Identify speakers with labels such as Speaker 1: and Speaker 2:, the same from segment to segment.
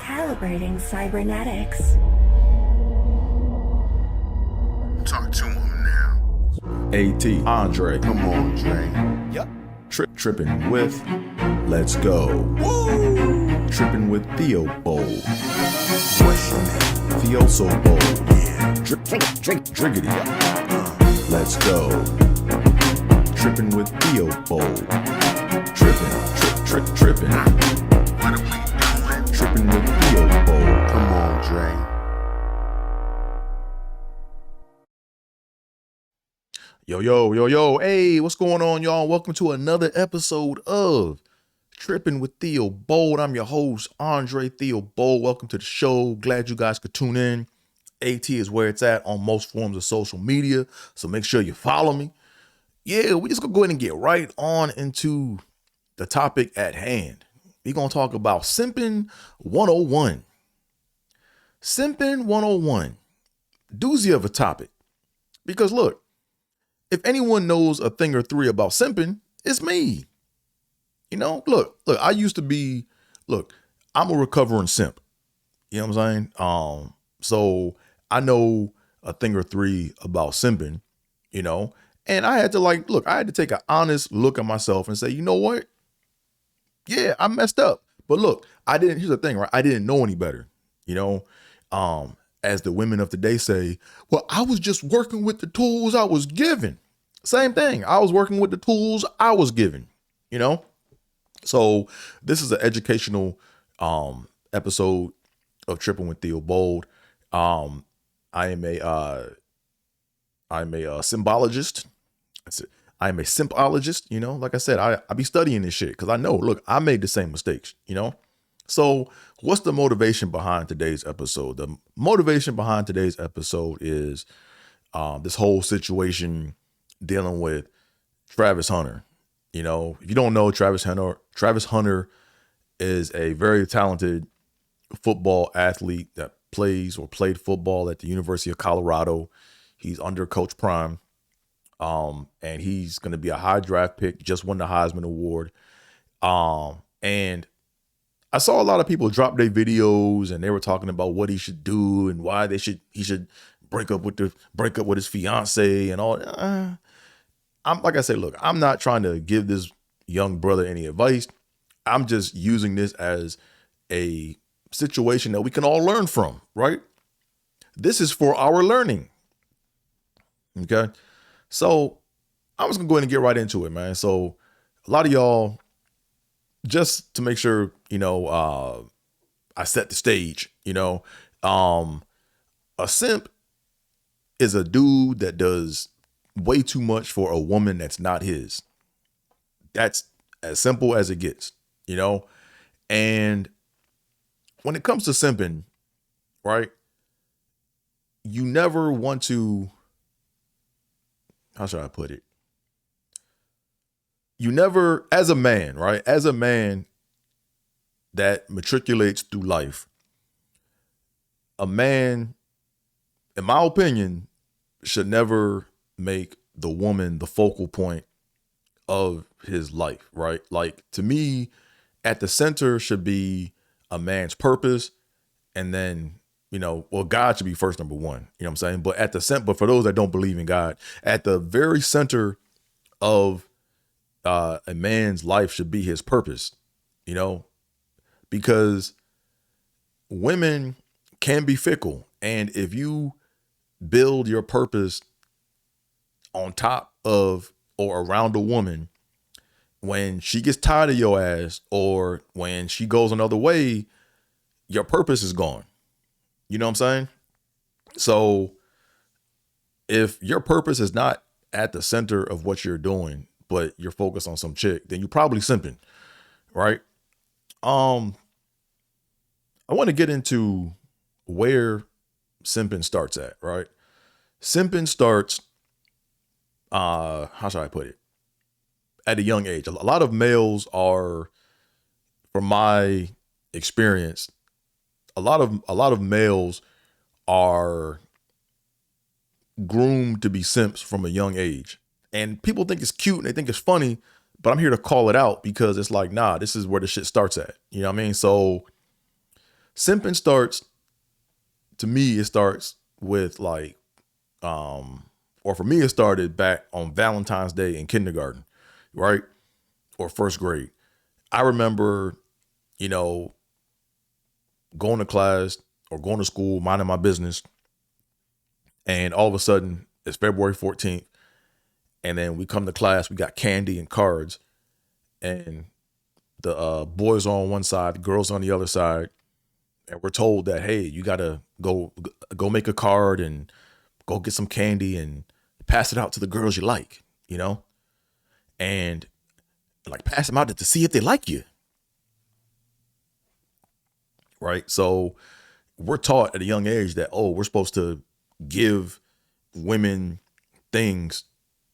Speaker 1: Calibrating cybernetics.
Speaker 2: Talk to him now.
Speaker 3: AT, Andre.
Speaker 2: Come on, Dre.
Speaker 3: Yep. Trippin with Let's Go. Woo! Trippin with Theobold.
Speaker 2: What's your name?
Speaker 3: Theo so bold.
Speaker 2: Yeah.
Speaker 3: Driggity. Let's go. Trippin with Theobold. Trippin.
Speaker 2: What are we doing?
Speaker 3: Trippin with Theobold.
Speaker 2: Come on, Dre.
Speaker 3: Yo. Hey, what's going on, y'all? Welcome to another episode of Trippin with Theobold. I'm your host, Andre Theobold. Welcome to the show. Glad you guys could tune in. AT is where it's at on most forms of social media, so make sure you follow me. Yeah, we just gonna go ahead and get right on into the topic at hand. We're gonna talk about Simping 101. Simping 101. Doozy of a topic. Because look, if anyone knows a thing or three about simping, it's me. You know, look, I'm a recovering simp. You know what I'm saying? So I know a thing or three about simping, you know, and I had to take an honest look at myself and say, you know what? Yeah, I messed up. But look, here's the thing, right? I didn't know any better, you know? As the women of today say, well, I was just working with the tools I was given. Same thing. I was working with the tools I was given, you know? So this is an educational episode of Trippin with Theobold. I'm a symbologist. I'm a simpologist, you know? Like I said, I be studying this shit because I know, look, I made the same mistakes, you know? So what's the motivation behind today's episode? The motivation behind today's episode is this whole situation dealing with Travis Hunter. You know, if you don't know Travis Hunter is a very talented football athlete that played football at the University of Colorado. He's under Coach Prime. And he's going to be a high draft pick, just won the Heisman Award. And I saw a lot of people drop their videos and they were talking about what he should do and why he should break up with his fiance and all. Like I said, look, I'm not trying to give this young brother any advice. I'm just using this as a situation that we can all learn from, right? This is for our learning. Okay. So I'm just gonna go ahead and get right into it, man. So a lot of y'all, just to make sure, you know, I set the stage, you know, a simp is a dude that does way too much for a woman that's not his. That's as simple as it gets, you know? And when it comes to simping, right, you never want to, how should I put it? You never, as a man, right? As a man that matriculates through life, a man, in my opinion, should never make the woman the focal point of his life, right? Like, to me, at the center should be a man's purpose, and then, you know, well, God should be first, number one, you know what I'm saying? But for those that don't believe in God, at the very center of a man's life should be his purpose, you know, because women can be fickle. And if you build your purpose on top of or around a woman, when she gets tired of your ass or when she goes another way, your purpose is gone. You know what I'm saying? So if your purpose is not at the center of what you're doing, but you're focused on some chick, then you're probably simping, right? I want to get into where simping starts at, right? Simping starts, how should I put it? At a young age. A lot of males are, from my experience, a lot of males are groomed to be simps from a young age. And people think it's cute and they think it's funny, but I'm here to call it out because it's like, nah, this is where the shit starts at. You know what I mean? So simping starts, to me, it starts with like, or for me, it started back on Valentine's Day in kindergarten, right? Or first grade. I remember, you know, going to class or going to school, minding my business. And all of a sudden it's February 14th. And then we come to class, we got candy and cards, and the boys are on one side, the girls on the other side. And we're told that, hey, you got to go make a card and go get some candy and pass it out to the girls you like, you know, and like pass them out to see if they like you. Right. So we're taught at a young age that, oh, we're supposed to give women things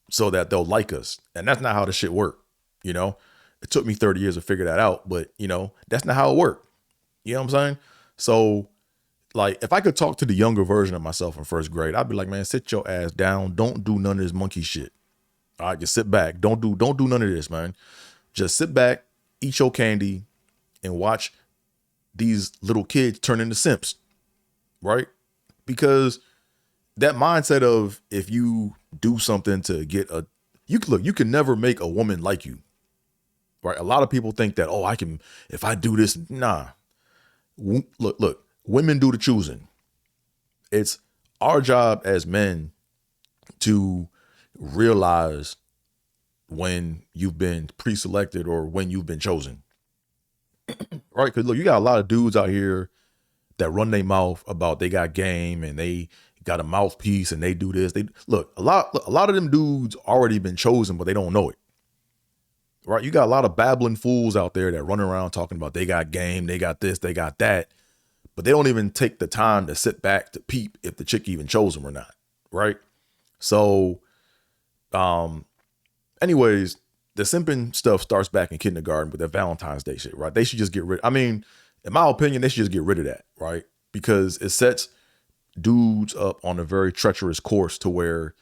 Speaker 3: so that they'll like us. And that's not how the shit worked. You know, it took me 30 years to figure that out, but you know, that's not how it worked. You know what I'm saying? So like, if I could talk to the younger version of myself in first grade, I'd be like, man, sit your ass down. Don't do none of this monkey shit. All right, just sit back. Don't do none of this, man. Just sit back, eat your candy, and watch these little kids turn into simps, right? Because that mindset of if you do something to get you can never make a woman like you, right? A lot of people think that, oh, I can, if I do this, nah. Look, women do the choosing. It's our job as men to realize when you've been pre-selected or when you've been chosen, right? Because look, you got a lot of dudes out here that run their mouth about they got game and they got a mouthpiece and they do this. They look, a lot of them dudes already been chosen, but they don't know it, right? You got a lot of babbling fools out there that run around talking about they got game, they got this, they got that, but they don't even take the time to sit back to peep if the chick even chose them or not, right? So, anyways, the simping stuff starts back in kindergarten with that Valentine's Day shit, right? They should just get rid. I mean, in my opinion, they should just get rid of that, right? Because it sets dudes up on a very treacherous course to where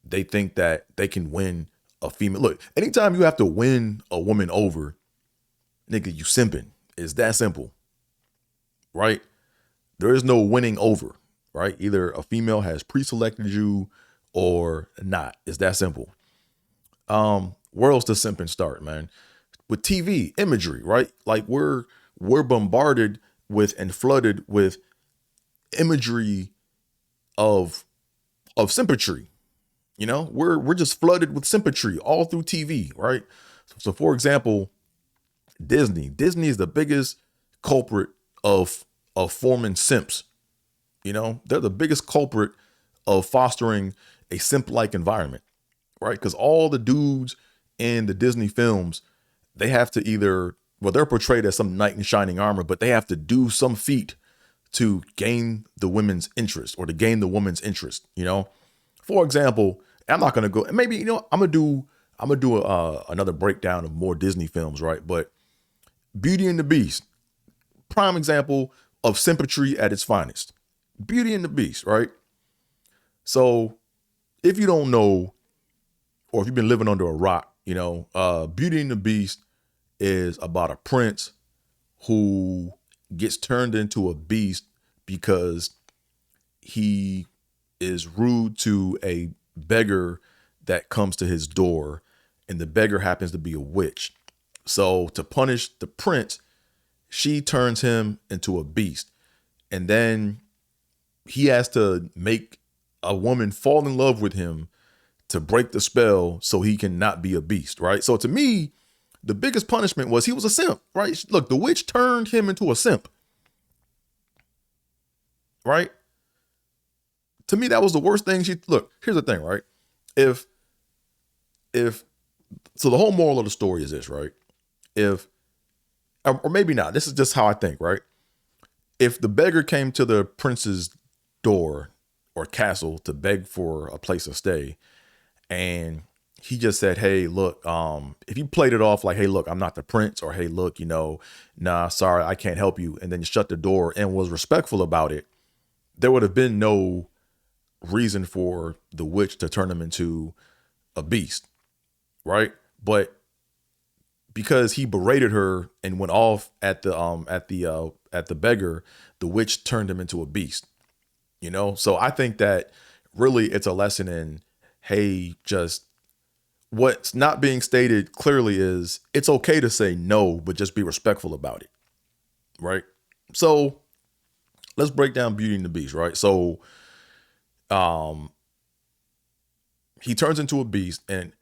Speaker 3: they think that they can win a female. Look, anytime you have to win a woman over, nigga, you simping. It's that simple, right? There is no winning over, right? Either a female has pre-selected you or not. It's that simple. Where else does simping start, man? With TV imagery, right? Like we're bombarded with and flooded with imagery of sympatry. You know, we're just flooded with sympatry all through TV, right? So for example, Disney is the biggest culprit of forming simps. You know, they're the biggest culprit of fostering a simp-like environment, right? Because all the dudes in the Disney films, they have to either, well, they're portrayed as some knight in shining armor, but they have to do some feat to gain the women's interest or to gain the woman's interest. You know, for example, I'm not going to go, maybe, you know, I'm going to do another breakdown of more Disney films, right? But Beauty and the Beast, prime example of sympatry at its finest. Beauty and the Beast, right? So if you don't know, or if you've been living under a rock, you know, Beauty and the Beast is about a prince who gets turned into a beast because he is rude to a beggar that comes to his door, and the beggar happens to be a witch. So to punish the prince, she turns him into a beast, and then he has to make a woman fall in love with him to break the spell so he can not be a beast, right? So to me, the biggest punishment was he was a simp, right? Look, the witch turned him into a simp, right? To me, that was the worst thing. Look, here's the thing, right? So the whole moral of the story is this, right? Or maybe not, this is just how I think, right? If the beggar came to the prince's door or castle to beg for a place to stay, and he just said, hey, look, if you played it off like, hey, look, I'm not the prince, or hey, look, you know, nah, sorry, I can't help you, and then you shut the door and was respectful about it, there would have been no reason for the witch to turn him into a beast, right? But because he berated her and went off at the at the beggar, the witch turned him into a beast. You know, so I think that really it's a lesson in, hey, just what's not being stated clearly is it's okay to say no, but just be respectful about it. Right. So let's break down Beauty and the Beast. Right. So he turns into a beast, and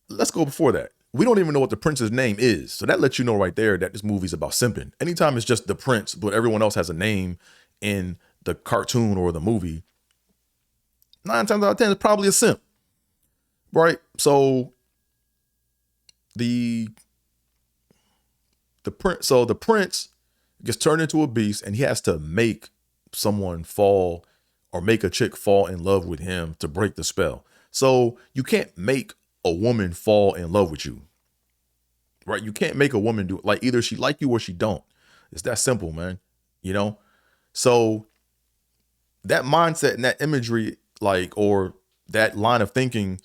Speaker 3: let's go before that. We don't even know what the prince's name is. So that lets you know right there that this movie's about simping. Anytime it's just the prince, but everyone else has a name in the cartoon or the movie, 9 times out of 10, it's probably a simp. Right? So the prince gets turned into a beast, and he has to make someone fall or make a chick fall in love with him to break the spell. So you can't make a woman fall in love with you, right? You can't make a woman do it. Like, either she like you or she don't. It's that simple, man. You know? So that mindset and that imagery, like, or that line of thinking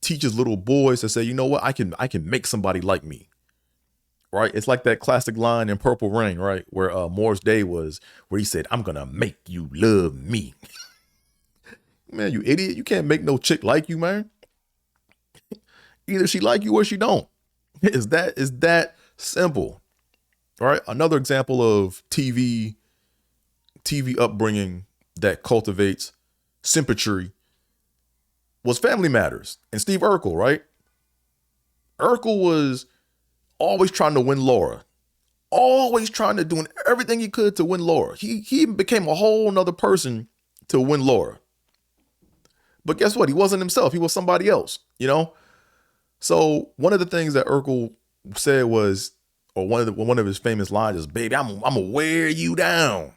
Speaker 3: teaches little boys to say, you know what? I can make somebody like me. Right? It's like that classic line in Purple Rain, right? Where Morris Day was, where he said, I'm gonna make you love me. Man, you idiot. You can't make no chick like you, man. Either she like you or she don't. Is that simple? All right. Another example of TV upbringing that cultivates sympatry was Family Matters and Steve Urkel, right? Urkel was always trying to win Laura. Always trying to do everything he could to win Laura. He became a whole nother person to win Laura. But guess what? He wasn't himself. He was somebody else, you know? So one of the things that Urkel said was, or one of his famous lines is, baby, I'm gonna wear you down.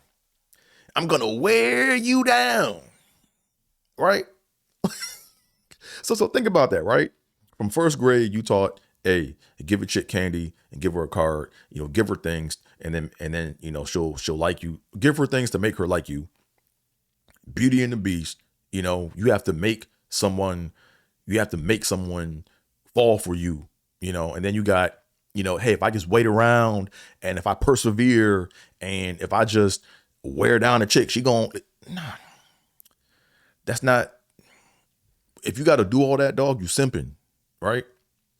Speaker 3: I'm gonna wear you down. Right? So think about that, right? From first grade, you taught, hey, give a chick candy and give her a card, you know, give her things, and then, you know, she'll like you. Give her things to make her like you. Beauty and the Beast, you know, you have to make someone fall for you, you know, and then you got, you know, hey, if I just wait around and if I persevere and if I just wear down a chick, nah, that's not, if you got to do all that, dog, you simping, right?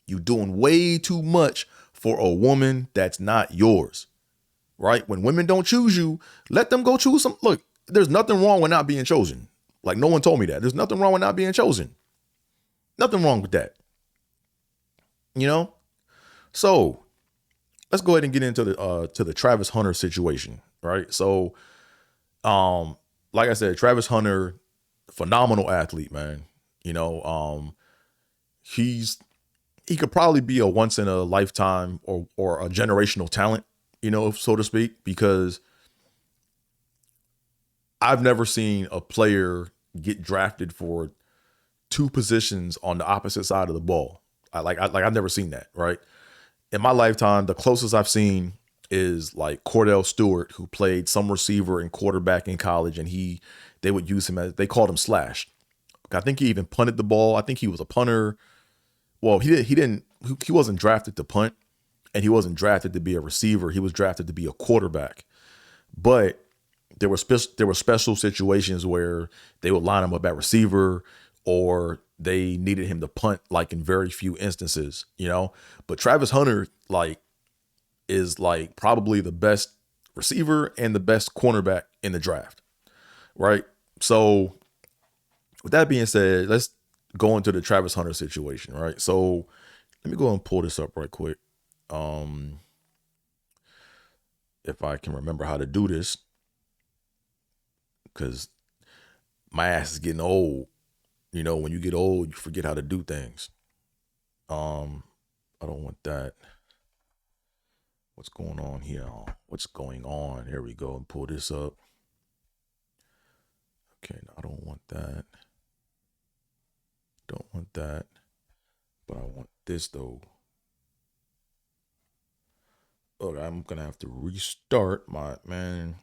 Speaker 3: You doing way too much for a woman that's not yours, right? When women don't choose you, let them go choose some. Look, there's nothing wrong with not being chosen. Like, no one told me that. There's nothing wrong with not being chosen. Nothing wrong with that. You know? So let's go ahead and get into the Travis Hunter situation, right? So, like I said, Travis Hunter, phenomenal athlete, man. You know, he could probably be a once in a lifetime or a generational talent, you know, so to speak, because I've never seen a player get drafted for 2 positions on the opposite side of the ball. I've never seen that, right? In my lifetime, the closest I've seen is like Cordell Stewart, who played some receiver and quarterback in college, and they would use him they called him Slash. I think he even punted the ball. I think he was a punter. Well, he wasn't drafted to punt, and he wasn't drafted to be a receiver. He was drafted to be a quarterback. But there were special situations where they would line him up at receiver, or they needed him to punt, like in very few instances, you know. But Travis Hunter, like, is like probably the best receiver and the best cornerback in the draft, right? So with that being said, let's go into the Travis Hunter situation, right? So let me go and pull this up right quick. If I can remember how to do this, because my ass is getting old. You know, when you get old, you forget how to do things. I don't want that. What's going on here? What's going on? Here we go, and pull this up. Okay, no, I don't want that. Don't want that. But I want this though. Okay, I'm gonna have to restart my man.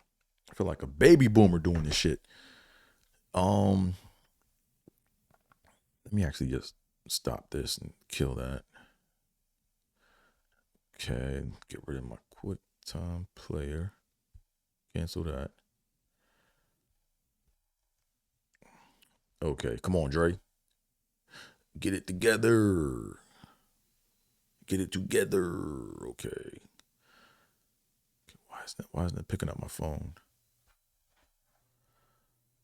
Speaker 3: I feel like a baby boomer doing this shit. Let me actually just stop this and kill that. Okay, get rid of my QuickTime player. Cancel that. Okay, come on, Dre. Get it together. Get it together. Okay. Why isn't it picking up my phone?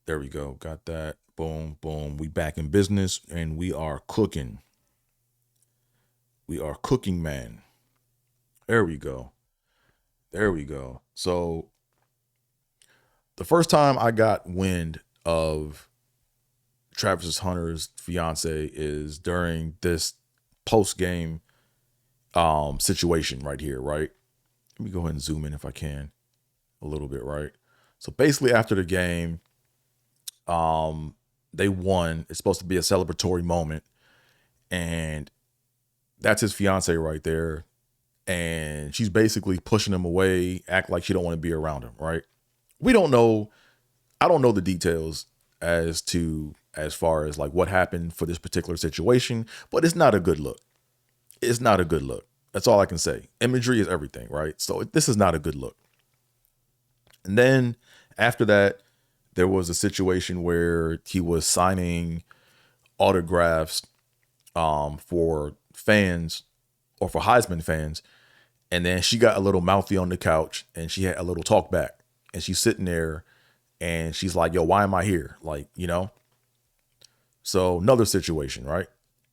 Speaker 3: There we go. Got that. Boom, boom. We back in business and we are cooking. We are cooking, man. There we go. There we go. So the first time I got wind of Travis Hunter's fiance is during this post-game situation right here, right? Let me go ahead and zoom in if I can a little bit, right? So basically after the game, they won. It's supposed to be a celebratory moment. And that's his fiance right there. And she's basically pushing him away, act like she don't want to be around him, right? We don't know. I don't know the details as far as like what happened for this particular situation, but it's not a good look. It's not a good look. That's all I can say. Imagery is everything, right? So this is not a good look. And then after that, there was a situation where he was signing autographs for fans or for Heisman fans. And then she got a little mouthy on the couch and she had a little talk back. And she's sitting there and she's like, yo, why am I here? Like, you know? So another situation, right?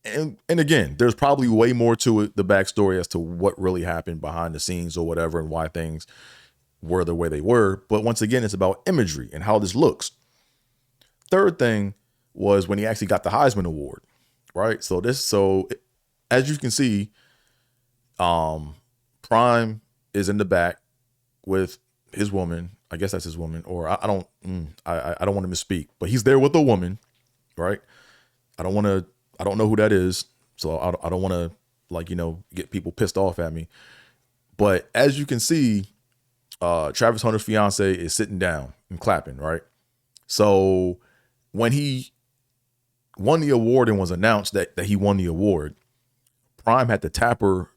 Speaker 3: And again, there's probably way more to it, the backstory as to what really happened behind the scenes or whatever and why things were the way they were. But once again, it's about imagery and how this looks. Third thing was when he actually got the Heisman Award, right? So as you can see, Prime is in the back with his woman. I guess that's his woman, or I don't want to misspeak, but he's there with a woman, right? I don't know who that is. So I don't want to, like, you know, get people pissed off at me. But as you can see, Travis Hunter's fiance is sitting down and clapping, right? So when he won the award and was announced that he won the award, Prime had to tap her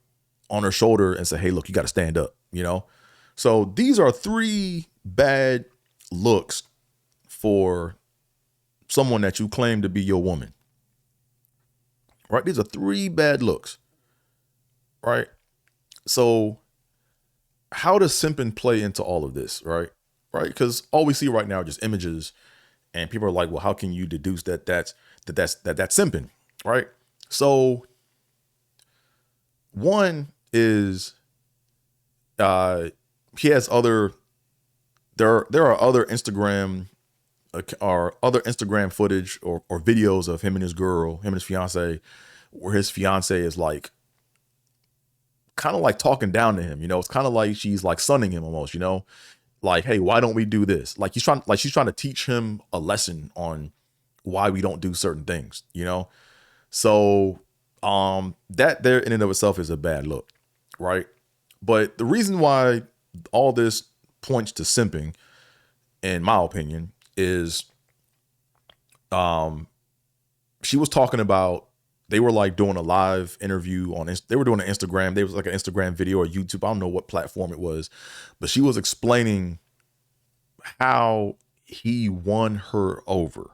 Speaker 3: on her shoulder and say, hey, look, you got to stand up, you know? So these are 3 bad looks for someone that you claim to be your woman. Right? These are 3 bad looks. Right? So how does simping play into all of this? Right? Right? Because all we see right now are just images, and people are like, well, how can you deduce that's simping? Right? So one is he has other there are other Instagram footage or videos of him and his fiance, where his fiance is like kind of like talking down to him, you know. It's kind of like she's like sunning him almost, you know, like, hey, why don't we do this? Like she's trying to teach him a lesson on why we don't do certain things, you know. So that there in and of itself is a bad look, right? But the reason why all this points to simping, in my opinion, is she was talking about, they were like doing a live interview they were doing an Instagram. There was like an Instagram video or YouTube. I don't know what platform it was, but she was explaining how he won her over.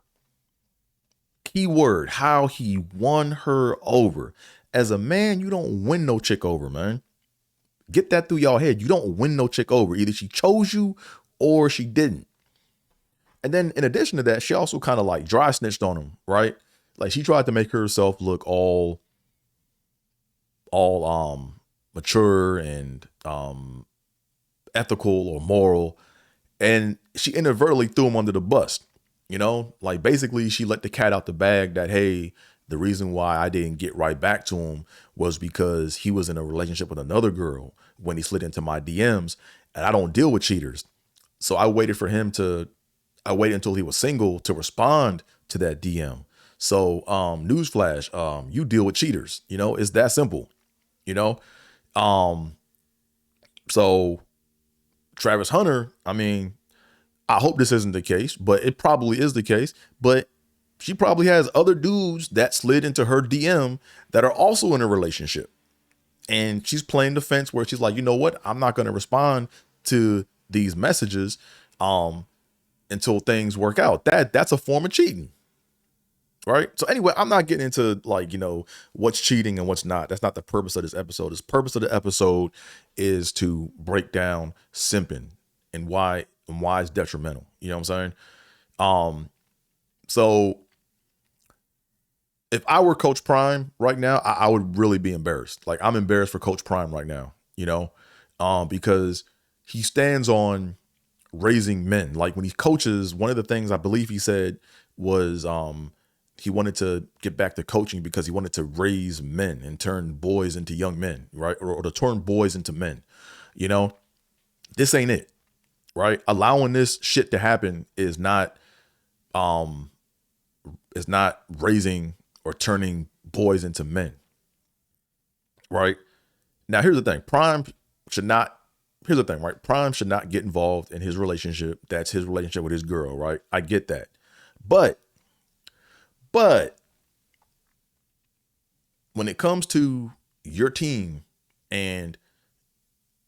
Speaker 3: Keyword, how he won her over. As a man, you don't win no chick over, man. Get that through y'all head. You don't win no chick over. Either she chose you or she didn't. And then in addition to that, she also kind of like dry snitched on him, right? Like she tried to make herself look all mature and ethical or moral. And she inadvertently threw him under the bus, you know, like basically she let the cat out the bag that, hey, the reason why I didn't get right back to him was because he was in a relationship with another girl when he slid into my DMs, and I don't deal with cheaters. So I waited until he was single to respond to that DM. So newsflash, you deal with cheaters, you know, it's that simple, you know. So Travis Hunter, I mean, I hope this isn't the case, but it probably is the case. But she probably has other dudes that slid into her DM that are also in a relationship. And she's playing the fence where she's like, you know what? I'm not going to respond to these messages until things work out. That's a form of cheating. Right. So anyway, I'm not getting into like, what's cheating and what's not. That's not the purpose of this episode. The purpose of the episode is to break down simping and why it's detrimental. You know what I'm saying? So if I were Coach Prime right now, I would really be embarrassed. Like, I'm embarrassed for Coach Prime right now, because he stands on raising men. Like, when he coaches, one of the things I believe he said was he wanted to get back to coaching because he wanted to raise men and turn boys into young men, right? Or to turn boys into men. This ain't it, right? Allowing this shit to happen is not raising or turning boys into men, right? Now, here's the thing. Prime should not get involved in his relationship. That's his relationship with his girl, right? I get that. But when it comes to your team and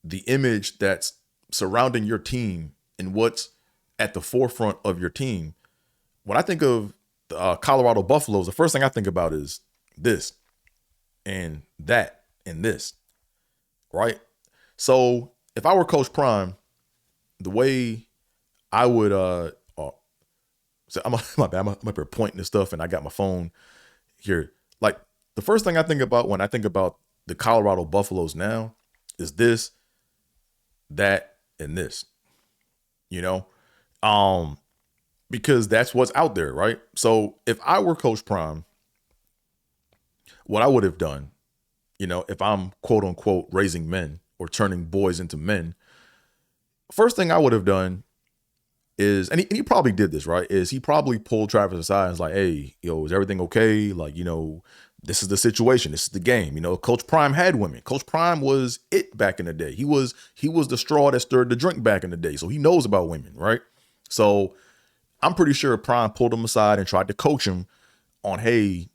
Speaker 3: the image that's surrounding your team and what's at the forefront of your team, when I think of the Colorado Buffaloes, the first thing I think about is this and that and this, right? So if I were Coach Prime, the way I would, so I'm up here pointing this stuff and I got my phone here. Like, the first thing I think about when I think about the Colorado Buffaloes now is this, that, and this, because that's what's out there, right? So if I were Coach Prime, what I would have done, if I'm quote unquote raising men or turning boys into men, first thing I would have done is, and he probably did this, right? Is he probably pulled Travis aside and was like, hey, is everything okay? Like, this is the situation. This is the game. Coach Prime had women. Coach Prime was it back in the day. He was the straw that stirred the drink back in the day. So he knows about women, right? So I'm pretty sure Prime pulled him aside and tried to coach him on, hey,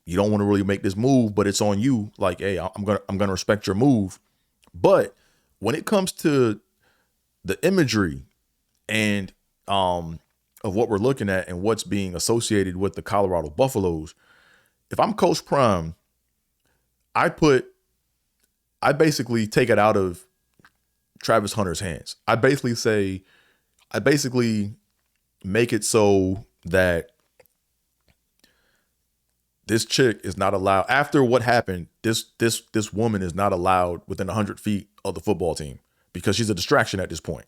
Speaker 3: you don't want to really make this move, but it's on you. Like, hey, I'm gonna respect your move. But when it comes to the imagery and of what we're looking at and what's being associated with the Colorado Buffaloes, if I'm Coach Prime, I basically take it out of Travis Hunter's hands. I basically make it so that this chick is not allowed, after what happened, this woman is not allowed within 100 feet of the football team because she's a distraction at this point,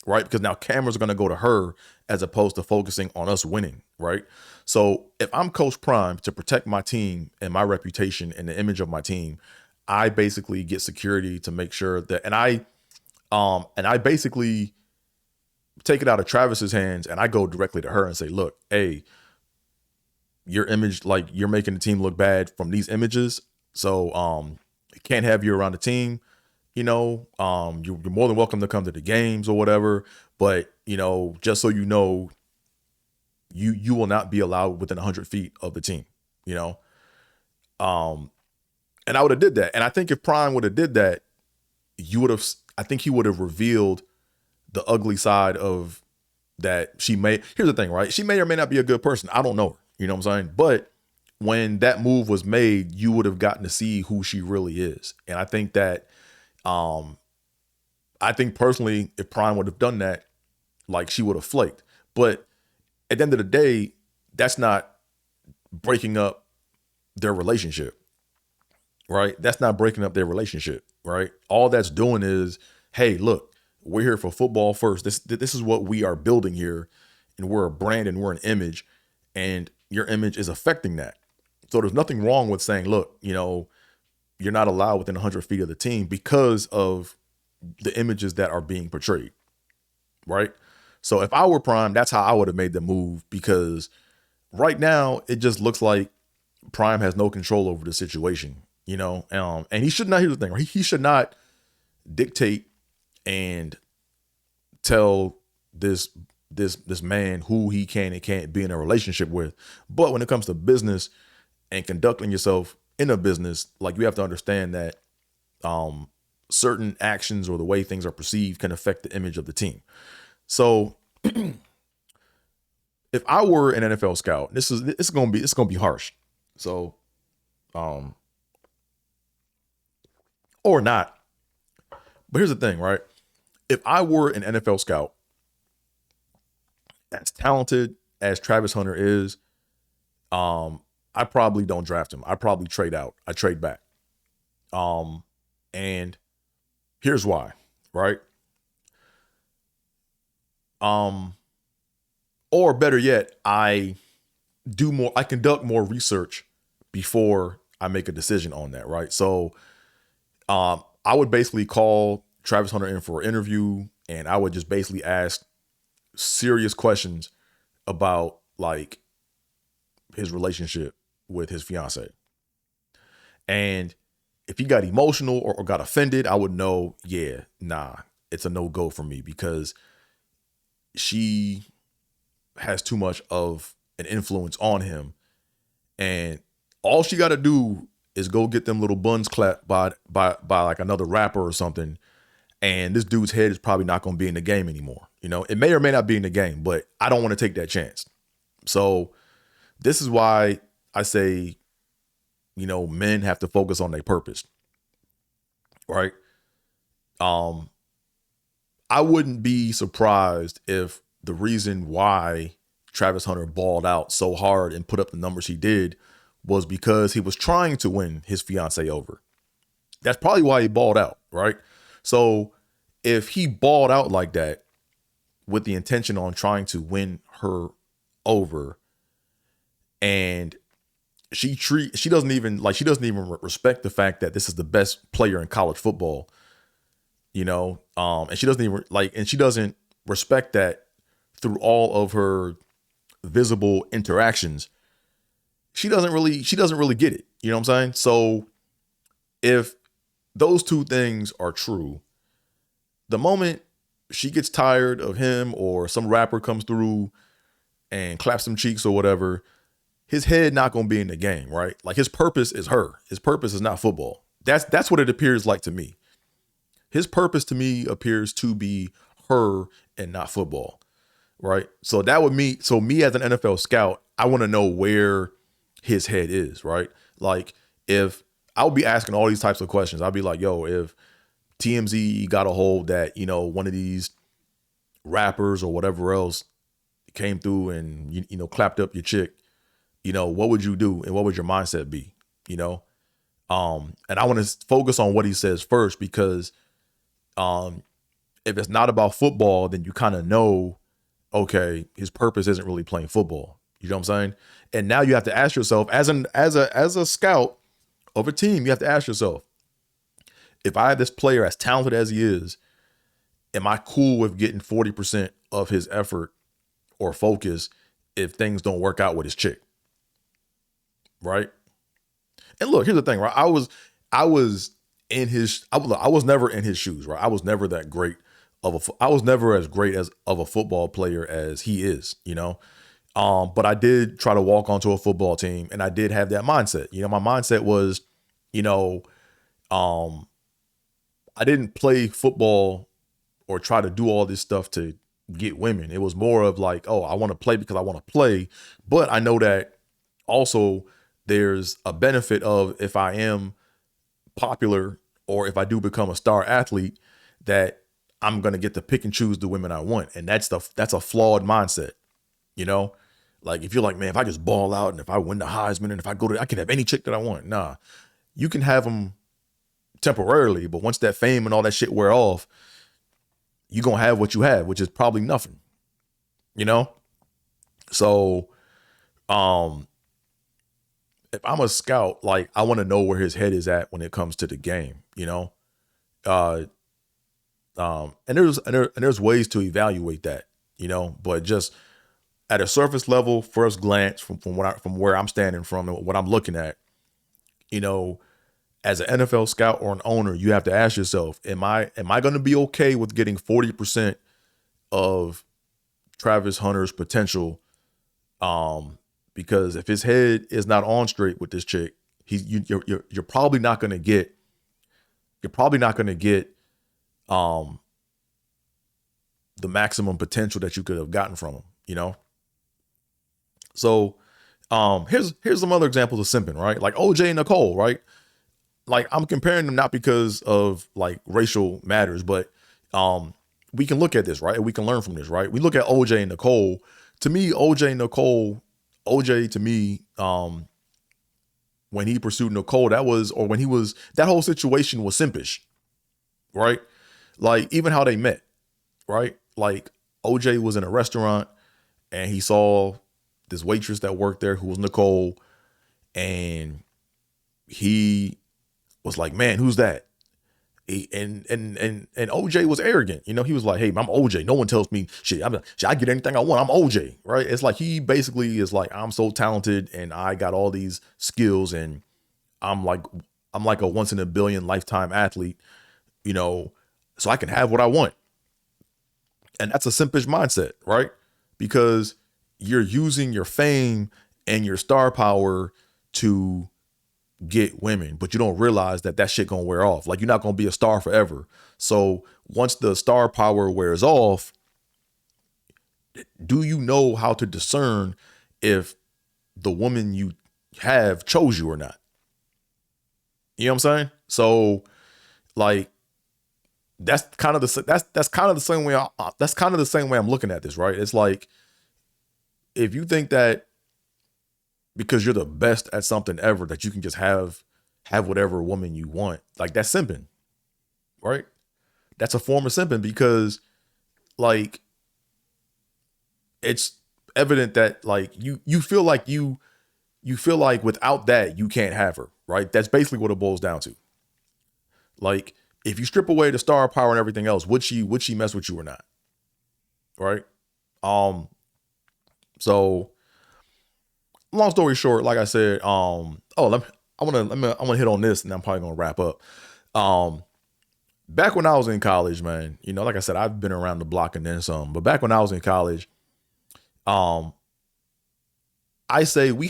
Speaker 3: right? Because now cameras are going to go to her as opposed to focusing on us winning, right? So if I'm Coach Prime, to protect my team and my reputation and the image of my team, I basically get security to make sure that, and I basically take it out of Travis's hands and I go directly to her and say, look, hey, your image, like, you're making the team look bad from these images. So can't have you around the team. You're more than welcome to come to the games or whatever. But, just so you know, you will not be allowed within 100 feet of the team, and I would have did that. And I think if Prime would have did that, I think he would have revealed the ugly side of that. Here's the thing, right? She may or may not be a good person. I don't know her. You know what I'm saying? But when that move was made, you would have gotten to see who she really is. And I think that, I think personally, if Prime would have done that, like, she would have flaked. But at the end of the day, that's not breaking up their relationship, right? That's not breaking up their relationship, right? All that's doing is, hey, look, we're here for football first. This is what we are building here. And we're a brand and we're an image. And your image is affecting that. So there's nothing wrong with saying, look, you're not allowed within 100 feet of the team because of the images that are being portrayed, right? So if I were Prime, that's how I would have made the move, because right now it just looks like Prime has no control over the situation, and he should not, here's the thing, right? He should not dictate and tell this man who he can and can't be in a relationship with. But when it comes to business and conducting yourself in a business, like, you have to understand that certain actions or the way things are perceived can affect the image of the team. So if I were an NFL scout, it's gonna be harsh. So or not. But here's the thing, right? If I were an NFL scout, as talented as Travis Hunter is, I probably don't draft him. I probably trade out. I trade back. And here's why, right? Or better yet, I conduct more research before I make a decision on that, right? So I would basically call Travis Hunter in for an interview, and I would just basically ask serious questions about like his relationship with his fiance. And if he got emotional or got offended, I would know, yeah, nah, it's a no-go for me because she has too much of an influence on him. And all she got to do is go get them little buns clapped by like another rapper or something. And this dude's head is probably not going to be in the game anymore. You know, it may or may not be in the game, but I don't want to take that chance. So this is why I say, you know, men have to focus on their purpose, right? I wouldn't be surprised if the reason why Travis Hunter balled out so hard and put up the numbers he did was because he was trying to win his fiance over. That's probably why he balled out, right? So if he balled out like that with the intention on trying to win her over, and she doesn't even respect the fact that this is the best player in college football, you know, and she doesn't respect that through all of her visible interactions. She doesn't really get it. You know what I'm saying? So if those two things are true, the moment she gets tired of him or some rapper comes through and claps some cheeks or whatever, his head not going to be in the game, right? Like his purpose is her. His purpose is not football. That's what it appears like to me. His purpose to me appears to be her and not football, right? So me as an NFL scout, I want to know where his head is, right? Like if I would be asking all these types of questions, I'd be like, yo, if TMZ got a hold that, you know, one of these rappers or whatever else came through and, you know, clapped up your chick, you know, what would you do? And what would your mindset be? You know? And I want to focus on what he says first, because if it's not about football, then you kind of know, okay, his purpose isn't really playing football. You know what I'm saying? And now you have to ask yourself, as a scout of a team, you have to ask yourself, if I have this player as talented as he is, am I cool with getting 40% of his effort or focus if things don't work out with his chick? Right? And look, here's the thing, right? I was never in his shoes, right? I was never that great I was never as great as of a football player as he is, you know? But I did try to walk onto a football team, and I did have that mindset. You know, my mindset was, you know, I didn't play football or try to do all this stuff to get women. It was more of like, oh, I want to play because I want to play. But I know that also there's a benefit of, if I am popular or if I do become a star athlete, that I'm going to get to pick and choose the women I want. And that's a flawed mindset. You know, like if you're like, man, if I just ball out and if I win the Heisman and if I I can have any chick that I want. Nah, you can have them temporarily, but once that fame and all that shit wear off, you're going to have what you have, which is probably nothing, you know? So, if I'm a scout, like I want to know where his head is at when it comes to the game, you know? And there's ways to evaluate that, you know, but just at a surface level, first glance from where I'm standing from and what I'm looking at, you know, as an NFL scout or an owner, you have to ask yourself, am I going to be okay with getting 40% of Travis Hunter's potential? Because if his head is not on straight with this chick, you're probably not going to get you're probably not going to get the maximum potential that you could have gotten from them, you know? So here's some other examples of simping, right? Like OJ and Nicole, right? Like I'm comparing them not because of like racial matters, but we can look at this, right? And we can learn from this, right? We look at OJ and Nicole. To me, OJ to me, when he pursued Nicole, that whole situation was simpish, right? Like even how they met, right? Like OJ was in a restaurant and he saw this waitress that worked there who was Nicole, and he was like, man, who's that? And OJ was arrogant. You know, he was like, hey, I'm OJ. No one tells me shit. I get anything I want. I'm OJ, right? It's like he basically is like, I'm so talented and I got all these skills and I'm like a once in a billion lifetime athlete, you know, so I can have what I want. And that's a simpish mindset, right? Because you're using your fame and your star power to get women, but you don't realize that shit gonna wear off. Like you're not gonna be a star forever. So once the star power wears off, do you know how to discern if the woman you have chose you or not? You know what I'm saying? So like that's kind of the same way I'm looking at this, right? It's like if you think that because you're the best at something ever that you can just have whatever woman you want, like that's simping, right? That's a form of simping because like it's evident that like you feel like without that you can't have her, right? That's basically what it boils down to. Like if you strip away the star power and everything else, would she mess with you or not? Right? So long story short, like I said, I want to hit on this and I'm probably going to wrap up. Back when I was in college, man, you know, like I said, I've been around the block and then some, but back when I was in college, I say we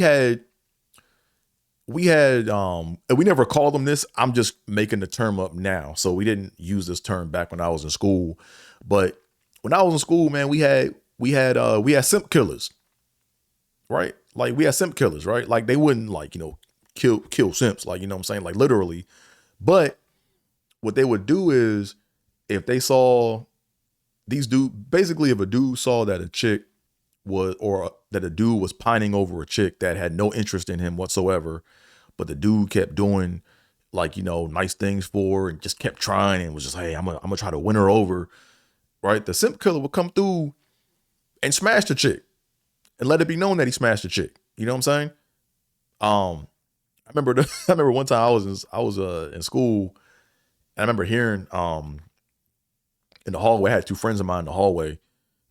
Speaker 3: never called them this. I'm just making the term up now. So we didn't use this term back when I was in school, but when I was in school, man, we had simp killers, right? Like we had simp killers, right? Like they wouldn't like, you know, kill simps, like, you know what I'm saying? Like literally. But what they would do is if they saw basically if a dude saw that a chick that a dude was pining over a chick that had no interest in him whatsoever, but the dude kept doing like, you know, nice things for her and just kept trying and was just, hey, I'm gonna try to win her over, right? The simp killer would come through and smash the chick and let it be known that he smashed the chick. You know what I'm saying? I remember one time I was in school and I remember hearing in the hallway, I had two friends of mine in the hallway.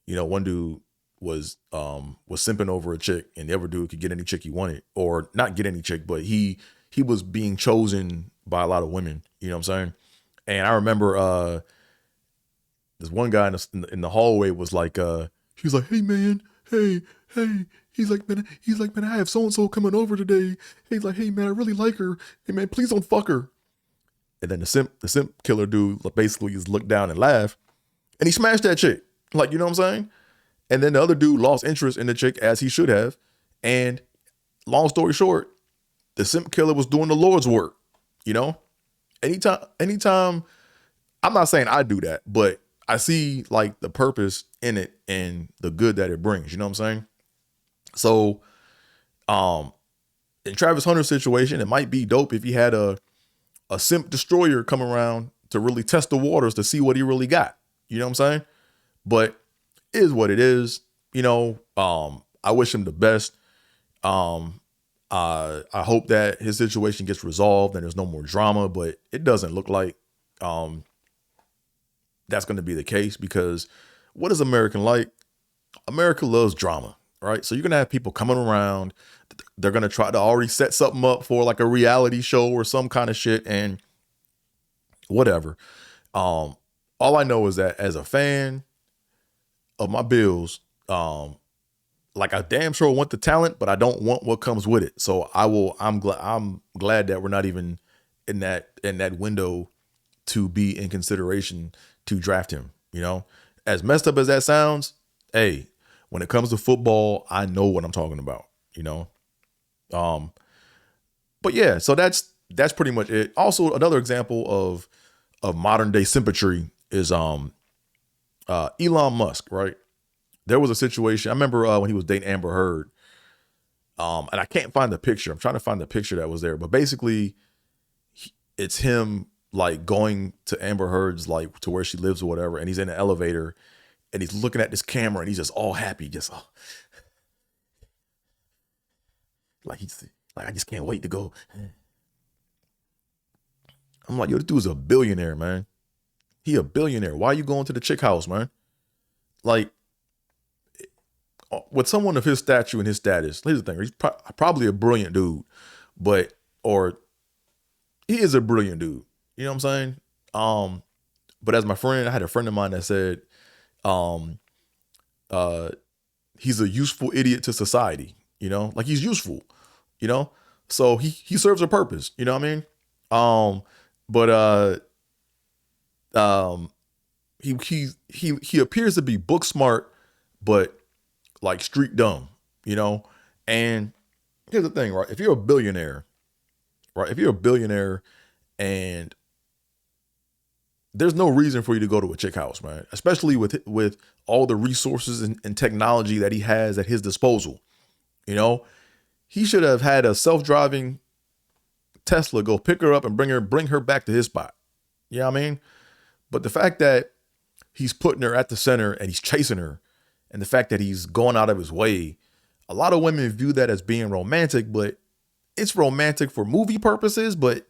Speaker 3: You know, one dude was simping over a chick and the other dude could get any chick he wanted, or not get any chick, but he was being chosen by a lot of women. You know what I'm saying? And I remember this one guy in the hallway was like, he's like, hey man, hey. He's like, man, I have so-and-so coming over today. He's like, hey man, I really like her. Hey man, please don't fuck her. And then the simp killer dude basically just looked down and laughed and he smashed that chick. Like, you know what I'm saying? And then the other dude lost interest in the chick as he should have. And long story short, the simp killer was doing the Lord's work. You know, anytime, I'm not saying I do that, but I see like the purpose in it and the good that it brings. You know what I'm saying? So, in Travis Hunter's situation, it might be dope if he had a simp destroyer come around to really test the waters to see what he really got. You know what I'm saying? But it is what it is. You know, I wish him the best. I hope that his situation gets resolved and there's no more drama, but it doesn't look like that's going to be the case, because what is American like? America loves drama, right? So you're going to have people coming around. They're going to try to already set something up for like a reality show or some kind of shit and whatever. All I know is that as a fan of my Bills, like I damn sure want the talent, but I don't want what comes with it. So I'm glad that we're not even in that window to be in consideration to draft him. You know, as messed up as that sounds, hey, when it comes to football, I know what I'm talking about, you know? But yeah, so that's pretty much it. Also, another example of modern day simpatry is Elon Musk, right? There was a situation, I remember when he was dating Amber Heard, and I can't find the picture. I'm trying to find the picture that was there, but basically it's him like going to Amber Heard's, like to where she lives or whatever, and he's in an elevator and he's looking at this camera and he's just all happy, just like I just can't wait to go. I'm like, yo, this dude's a billionaire, man. He a billionaire. Why are you going to the chick house, man? Like, with someone of his stature and his status, here's the thing, he's probably a brilliant dude, or he is a brilliant dude. You know what I'm saying? But as my friend, I had a friend of mine that said, he's a useful idiot to society, you know, like he's useful, you know, so he serves a purpose, you know what I mean? He appears to be book smart, but like street dumb, you know? And here's the thing, right? If you're a billionaire, and there's no reason for you to go to a chick house, man, especially with all the resources and technology that he has at his disposal. You know, he should have had a self-driving Tesla go pick her up and bring her back to his spot. You know what I mean? But the fact that he's putting her at the center and he's chasing her, and the fact that he's going out of his way, a lot of women view that as being romantic, but it's romantic for movie purposes, but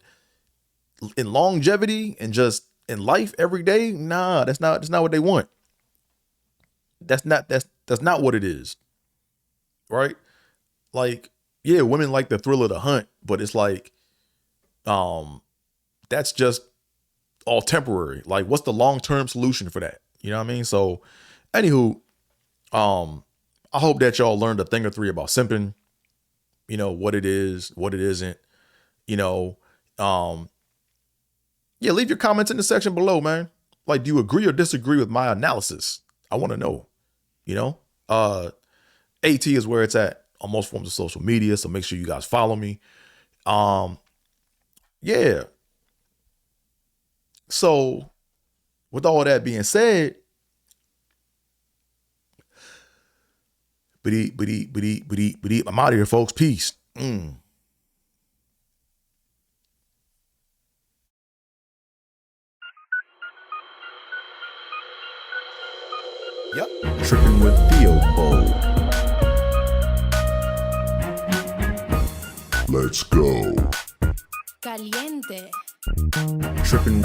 Speaker 3: in longevity and just in life every day, nah, that's not what they want. That's not what it is. Right? Like, yeah, women like the thrill of the hunt, but it's like, that's just all temporary. Like, what's the long-term solution for that? You know what I mean? So, anywho, I hope that y'all learned a thing or three about simping, you know, what it is, what it isn't, you know. Yeah, leave your comments in the section below, man. Like, do you agree or disagree with my analysis? I want to know, you know. AT is where it's at on most forms of social media, so make sure you guys follow me. Yeah. So, with all that being said, I'm out of here, folks. Peace. Yep. Trippin with Theobold.
Speaker 2: Let's go.
Speaker 4: Caliente.
Speaker 3: Trippin.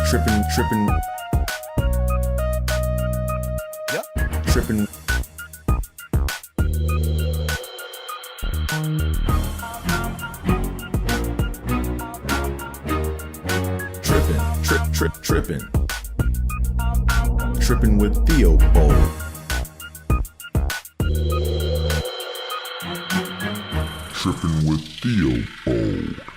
Speaker 3: Yep. Trippin. Trippin. Trippin with Theobold.
Speaker 2: Trippin with Theobold.